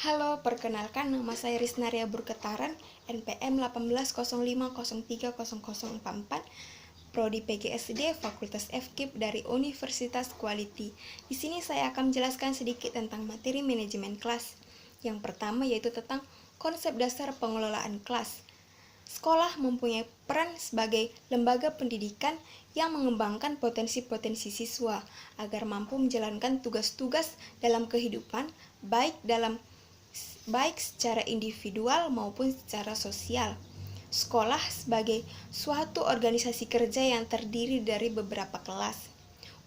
Halo, perkenalkan nama saya Risnaria Burketaran, NPM 1805030044, Prodi PGSD Fakultas FKIP dari Universitas Quality. Di sini saya akan menjelaskan sedikit tentang materi manajemen kelas. Yang pertama yaitu tentang konsep dasar pengelolaan kelas. Sekolah mempunyai peran sebagai lembaga pendidikan yang mengembangkan potensi-potensi siswa agar mampu menjalankan tugas-tugas dalam kehidupan, baik secara individual maupun secara sosial. Sekolah sebagai suatu organisasi kerja yang terdiri dari beberapa kelas.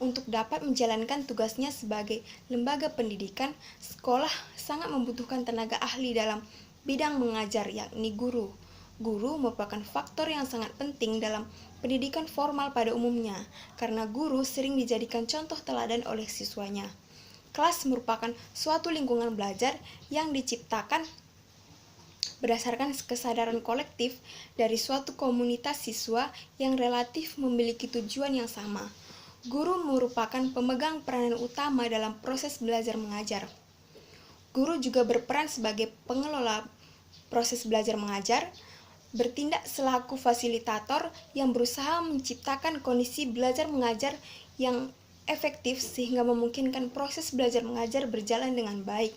Untuk dapat menjalankan tugasnya sebagai lembaga pendidikan, sekolah sangat membutuhkan tenaga ahli dalam bidang mengajar, yakni guru. Guru merupakan faktor yang sangat penting dalam pendidikan formal pada umumnya, karena guru sering dijadikan contoh teladan oleh siswanya. Kelas merupakan suatu lingkungan belajar yang diciptakan berdasarkan kesadaran kolektif dari suatu komunitas siswa yang relatif memiliki tujuan yang sama. Guru merupakan pemegang peranan utama dalam proses belajar mengajar. Guru juga berperan sebagai pengelola proses belajar mengajar, bertindak selaku fasilitator yang berusaha menciptakan kondisi belajar mengajar yang efektif sehingga memungkinkan proses belajar mengajar berjalan dengan baik,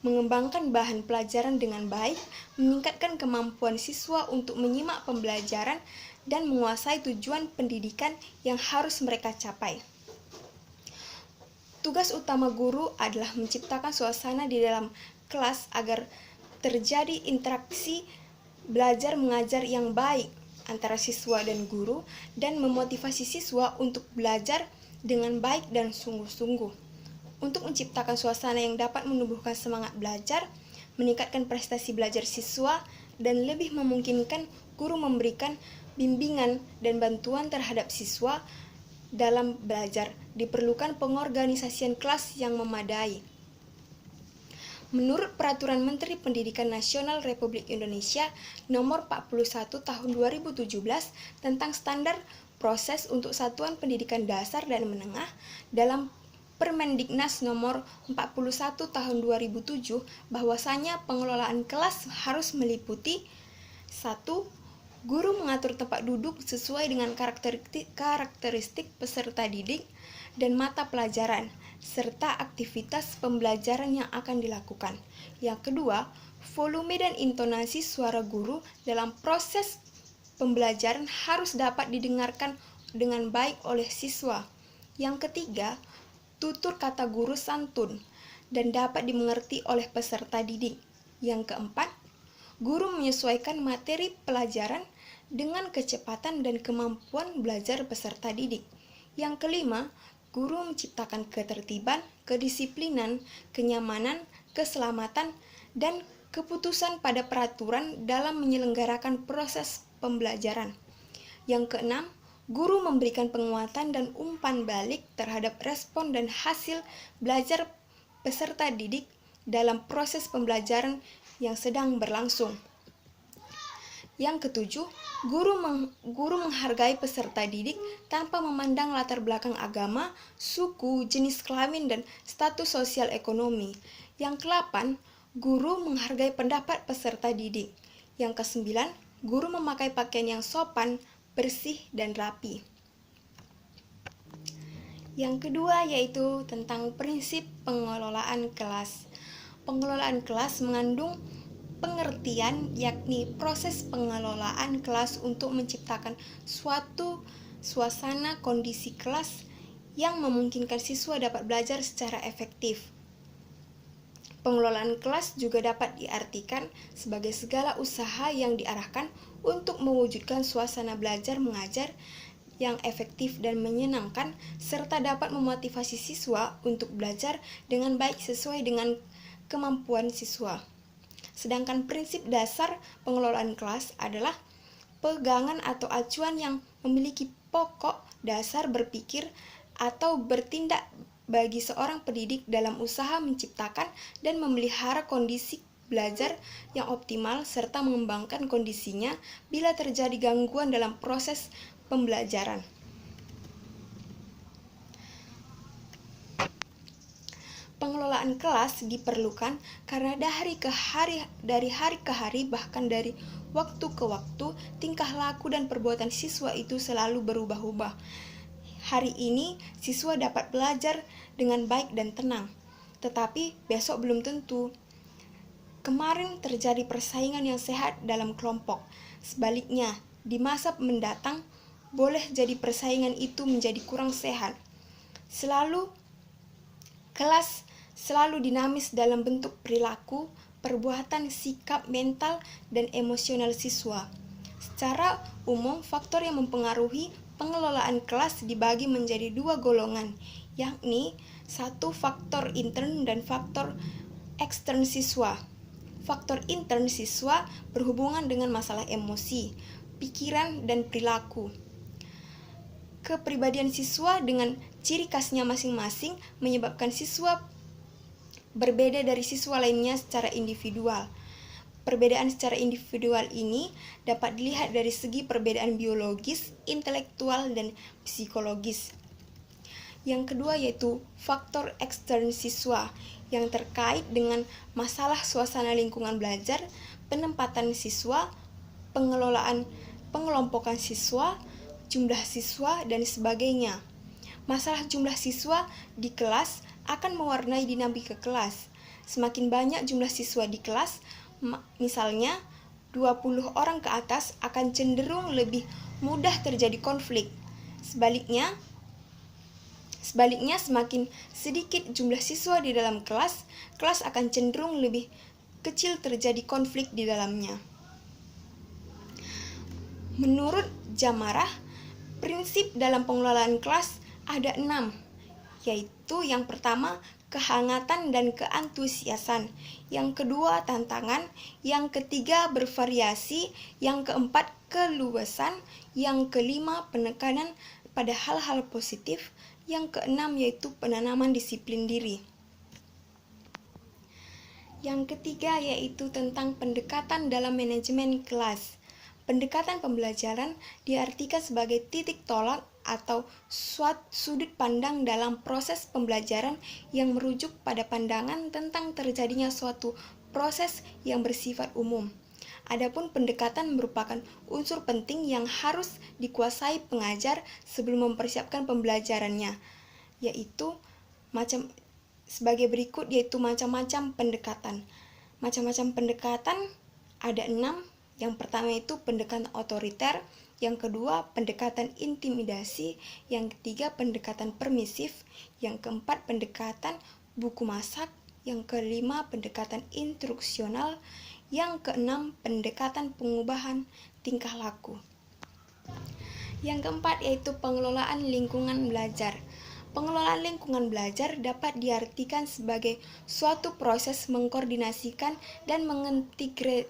mengembangkan bahan pelajaran dengan baik, meningkatkan kemampuan siswa untuk menyimak pembelajaran, dan menguasai tujuan pendidikan yang harus mereka capai. Tugas utama guru adalah menciptakan suasana di dalam kelas agar terjadi interaksi belajar mengajar yang baik antara siswa dan guru, dan memotivasi siswa untuk belajar dengan baik dan sungguh-sungguh. Untuk menciptakan suasana yang dapat menumbuhkan semangat belajar, meningkatkan prestasi belajar siswa, dan lebih memungkinkan guru memberikan bimbingan dan bantuan terhadap siswa dalam belajar, diperlukan pengorganisasian kelas yang memadai. Menurut Peraturan Menteri Pendidikan Nasional Republik Indonesia Nomor 41 Tahun 2017 tentang standar proses untuk satuan pendidikan dasar dan menengah, dalam Permendiknas Nomor 41 Tahun 2007 bahwasanya pengelolaan kelas harus meliputi 1. Guru mengatur tempat duduk sesuai dengan karakteristik peserta didik dan mata pelajaran, serta aktivitas pembelajaran yang akan dilakukan. Yang kedua, volume dan intonasi suara guru dalam proses pembelajaran harus dapat didengarkan dengan baik oleh siswa. Yang ketiga, tutur kata guru santun dan dapat dimengerti oleh peserta didik. Yang keempat, guru menyesuaikan materi pelajaran dengan kecepatan dan kemampuan belajar peserta didik. Yang kelima, guru menciptakan ketertiban, kedisiplinan, kenyamanan, keselamatan, dan keputusan pada peraturan dalam menyelenggarakan proses pembelajaran. Yang keenam, guru memberikan penguatan dan umpan balik terhadap respon dan hasil belajar peserta didik dalam proses pembelajaran yang sedang berlangsung. Yang ketujuh, guru menghargai peserta didik tanpa memandang latar belakang agama, suku, jenis kelamin, dan status sosial ekonomi. Yang kedelapan, guru menghargai pendapat peserta didik. Yang kesembilan, guru memakai pakaian yang sopan, bersih, dan rapi. Yang kedua yaitu tentang prinsip pengelolaan kelas. Pengelolaan kelas mengandung pengertian, yakni proses pengelolaan kelas untuk menciptakan suatu suasana kondisi kelas yang memungkinkan siswa dapat belajar secara efektif. Pengelolaan kelas juga dapat diartikan sebagai segala usaha yang diarahkan untuk mewujudkan suasana belajar mengajar yang efektif dan menyenangkan, serta dapat memotivasi siswa untuk belajar dengan baik sesuai dengan kemampuan siswa. Sedangkan prinsip dasar pengelolaan kelas adalah pegangan atau acuan yang memiliki pokok dasar berpikir atau bertindak bagi seorang pendidik dalam usaha menciptakan dan memelihara kondisi belajar yang optimal serta mengembangkan kondisinya bila terjadi gangguan dalam proses pembelajaran. Pengelolaan kelas diperlukan karena dari hari ke hari, bahkan dari waktu ke waktu, tingkah laku dan perbuatan siswa itu selalu berubah-ubah. Hari ini siswa dapat belajar dengan baik dan tenang, tetapi besok belum tentu. Kemarin terjadi persaingan yang sehat dalam kelompok. Sebaliknya, di masa mendatang boleh jadi persaingan itu menjadi kurang sehat. Kelas selalu dinamis dalam bentuk perilaku, perbuatan, sikap, mental, dan emosional siswa. Secara umum, faktor yang mempengaruhi pengelolaan kelas dibagi menjadi dua golongan, yakni satu faktor intern dan faktor ekstern siswa. Faktor intern siswa berhubungan dengan masalah emosi, pikiran, dan perilaku. Kepribadian siswa dengan ciri khasnya masing-masing menyebabkan siswa berbeda dari siswa lainnya secara individual. Perbedaan secara individual ini dapat dilihat dari segi perbedaan biologis, intelektual, dan psikologis. Yang kedua yaitu faktor ekstern siswa yang terkait dengan masalah suasana lingkungan belajar, penempatan siswa, pengelompokan siswa, jumlah siswa, dan sebagainya. Masalah jumlah siswa di kelas akan mewarnai dinamika kelas. Semakin banyak jumlah siswa di kelas, misalnya 20 orang ke atas, akan cenderung lebih mudah terjadi konflik. Sebaliknya semakin sedikit jumlah siswa di dalam kelas akan cenderung lebih kecil terjadi konflik di dalamnya. Menurut Jamarah, prinsip dalam pengelolaan kelas ada 6, yaitu yang pertama, kehangatan dan keantusiasan, yang kedua, tantangan, yang ketiga, bervariasi, yang keempat, keluasan, yang kelima, penekanan pada hal-hal positif, yang keenam yaitu penanaman disiplin diri. Yang ketiga yaitu tentang pendekatan dalam manajemen kelas. Pendekatan pembelajaran diartikan sebagai titik tolak atau sudut pandang dalam proses pembelajaran yang merujuk pada pandangan tentang terjadinya suatu proses yang bersifat umum. Adapun pendekatan merupakan unsur penting yang harus dikuasai pengajar sebelum mempersiapkan pembelajarannya, yaitu sebagai berikut, yaitu macam-macam pendekatan. Macam-macam pendekatan ada 6. Yang pertama itu pendekatan otoriter, yang kedua pendekatan intimidasi, yang ketiga pendekatan permisif, yang keempat pendekatan buku masak, yang kelima pendekatan instruksional, yang keenam pendekatan pengubahan tingkah laku. Yang keempat yaitu pengelolaan lingkungan belajar. Pengelolaan lingkungan belajar dapat diartikan sebagai suatu proses mengkoordinasikan dan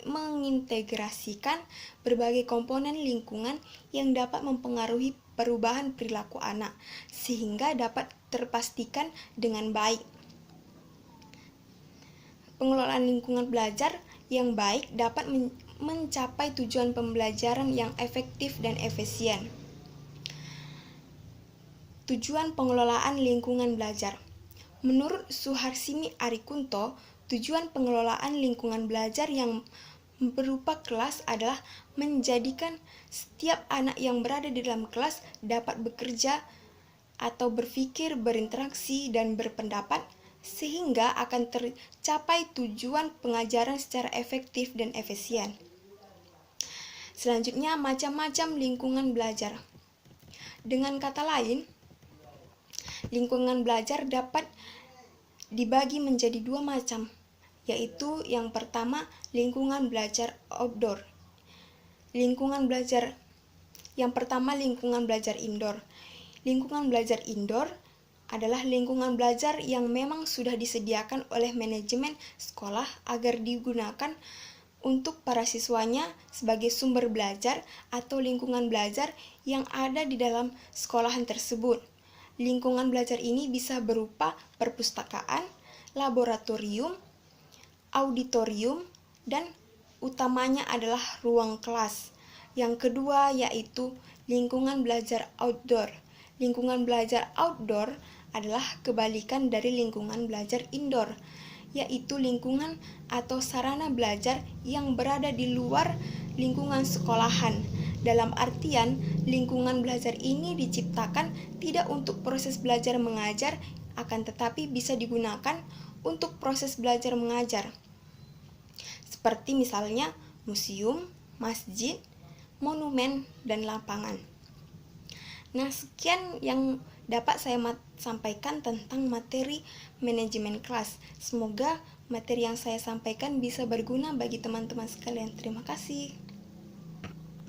mengintegrasikan berbagai komponen lingkungan yang dapat mempengaruhi perubahan perilaku anak, sehingga dapat terpastikan dengan baik. Pengelolaan lingkungan belajar yang baik dapat mencapai tujuan pembelajaran yang efektif dan efisien. Tujuan pengelolaan lingkungan belajar. Menurut Suharsini Arikunto, tujuan pengelolaan lingkungan belajar yang berupa kelas adalah menjadikan setiap anak yang berada di dalam kelas dapat bekerja atau berpikir, berinteraksi, dan berpendapat, sehingga akan tercapai tujuan pengajaran secara efektif dan efisien. Selanjutnya, macam-macam lingkungan belajar. Dengan kata lain, lingkungan belajar dapat dibagi menjadi 2 macam, yaitu yang pertama lingkungan belajar outdoor. Yang pertama lingkungan belajar indoor. Lingkungan belajar indoor adalah lingkungan belajar yang memang sudah disediakan oleh manajemen sekolah agar digunakan untuk para siswanya sebagai sumber belajar atau lingkungan belajar yang ada di dalam sekolahan tersebut. Lingkungan belajar ini bisa berupa perpustakaan, laboratorium, auditorium, dan utamanya adalah ruang kelas. Yang kedua yaitu lingkungan belajar outdoor. Lingkungan belajar outdoor adalah kebalikan dari lingkungan belajar indoor, yaitu lingkungan atau sarana belajar yang berada di luar lingkungan sekolahan. Dalam artian, lingkungan belajar ini diciptakan tidak untuk proses belajar mengajar, akan tetapi bisa digunakan untuk proses belajar mengajar. Seperti misalnya museum, masjid, monumen, dan lapangan. Nah, sekian yang dapat saya sampaikan tentang materi manajemen kelas. Semoga materi yang saya sampaikan bisa berguna bagi teman-teman sekalian. Terima kasih.